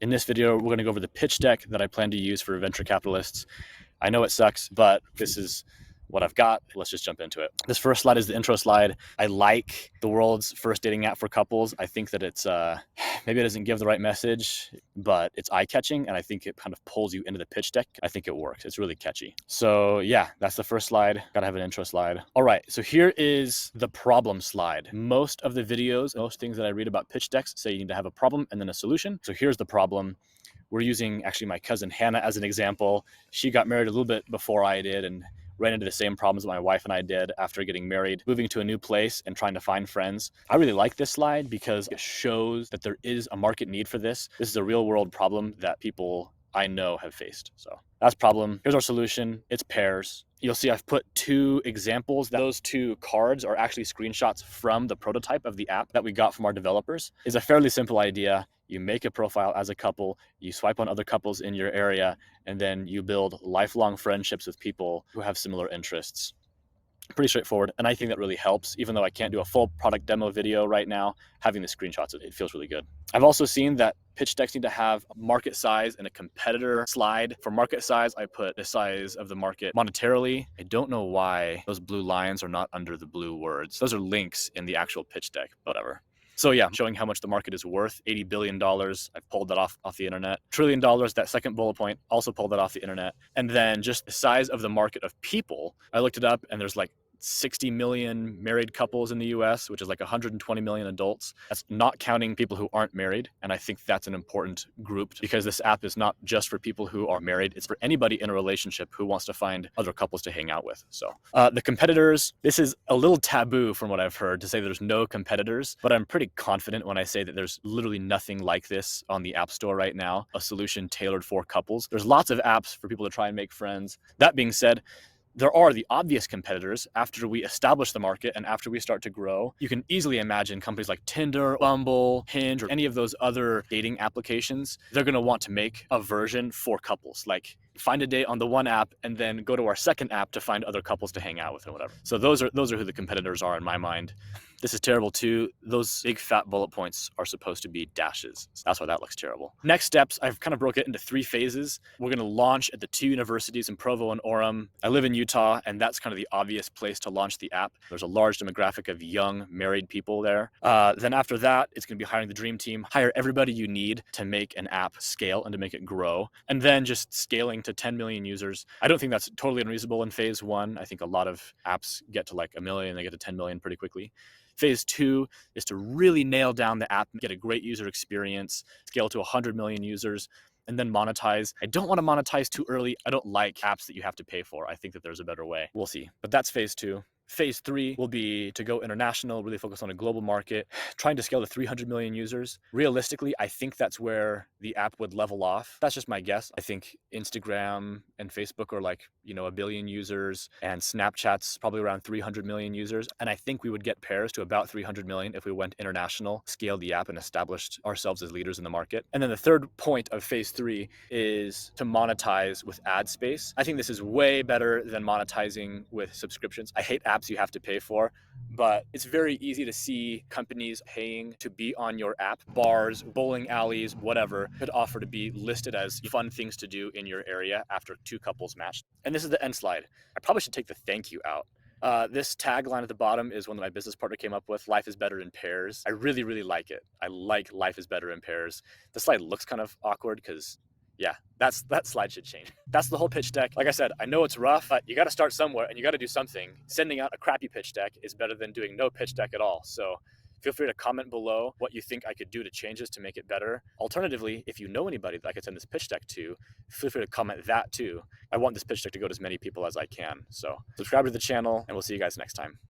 In this video, we're going to go over the pitch deck that I plan to use for venture capitalists. I know it sucks, but this is what I've got. Let's just jump into it. This first slide is the intro slide. I like the world's first dating app for couples. I think that it's maybe it doesn't give the right message, but it's eye-catching, and I think it kind of pulls you into the pitch deck. I think it works. It's really catchy. So yeah, that's the first slide. Gotta have an intro slide. All right, so here is the problem slide. Most of the videos, most things that I read about pitch decks say you need to have a problem and then a solution. So here's the problem. We're using actually my cousin Hannah as an example. She got married a little bit before I did and ran into the same problems that my wife and I did after getting married, moving to a new place and trying to find friends. I really like this slide because it shows that there is a market need for this. This is a real world problem that people I know have faced. So that's problem. Here's our solution. It's pairs. You'll see I've put two examples. Those two cards are actually screenshots from the prototype of the app that we got from our developers. It's a fairly simple idea. You make a profile as a couple, you swipe on other couples in your area, and then you build lifelong friendships with people who have similar interests. Pretty straightforward, and I think that really helps. Even though I can't do a full product demo video right now, having the screenshots, it feels really good. I've also seen that pitch decks need to have market size and a competitor slide. For market size, I put the size of the market monetarily. I don't know why those blue lines are not under the blue words. Those are links in the actual pitch deck, whatever. So yeah, showing how much the market is worth, $80 billion. I've pulled that off the internet. $1 trillion, that second bullet point, also pulled that off the internet. And then just the size of the market of people. I looked it up and there's like 60 million married couples in the US, which is like 120 million adults. That's not counting people who aren't married. And I think that's an important group because this app is not just for people who are married. It's for anybody in a relationship who wants to find other couples to hang out with. So the competitors, this is a little taboo from what I've heard to say there's no competitors, but I'm pretty confident when I say that there's literally nothing like this on the App Store right now, a solution tailored for couples. There's lots of apps for people to try and make friends. That being said, there are the obvious competitors after we establish the market and after we start to grow. You can easily imagine companies like Tinder, Bumble, Hinge, or any of those other dating applications. They're going to want to make a version for couples, like find a date on the one app and then go to our second app to find other couples to hang out with or whatever. So those are who the competitors are in my mind. This is terrible too. Those big fat bullet points are supposed to be dashes. So that's why that looks terrible. Next steps, I've kind of broke it into 3 phases. We're going to launch at the 2 universities in Provo and Orem. I live in Utah, and that's kind of the obvious place to launch the app. There's a large demographic of young married people there. Then after that, it's going to be hiring the dream team, hire everybody you need to make an app scale and to make it grow, and then just scaling to 10 million users. I don't think that's totally unreasonable in phase 1. I think a lot of apps get to like 1 million, they get to 10 million pretty quickly. Phase 2 is to really nail down the app, get a great user experience, scale to 100 million users, and then monetize. I don't want to monetize too early. I don't like apps that you have to pay for. I think that there's a better way. We'll see. But that's phase 2. Phase 3 will be to go international, really focus on a global market, trying to scale to 300 million users. Realistically, I think that's where the app would level off. That's just my guess. I think Instagram and Facebook are like, 1 billion users, and Snapchat's probably around 300 million users. And I think we would get pairs to about 300 million if we went international, scaled the app, and established ourselves as leaders in the market. And then the third point of phase 3 is to monetize with ad space. I think this is way better than monetizing with subscriptions. I hate apps you have to pay for, but it's very easy to see companies paying to be on your app. Bars, bowling alleys, whatever, could offer to be listed as fun things to do in your area after 2 couples matched. And this is the end slide. I probably should take the thank you out. This tagline at the bottom is one that my business partner came up with. Life is better in pairs. I really, really like it. I like life is better in pairs. The slide looks kind of awkward because yeah, that slide should change. That's the whole pitch deck. Like I said, I know it's rough, but you got to start somewhere and you got to do something. Sending out a crappy pitch deck is better than doing no pitch deck at all. So feel free to comment below what you think I could do to change this to make it better. Alternatively, if you know anybody that I could send this pitch deck to, feel free to comment that too. I want this pitch deck to go to as many people as I can. So subscribe to the channel and we'll see you guys next time.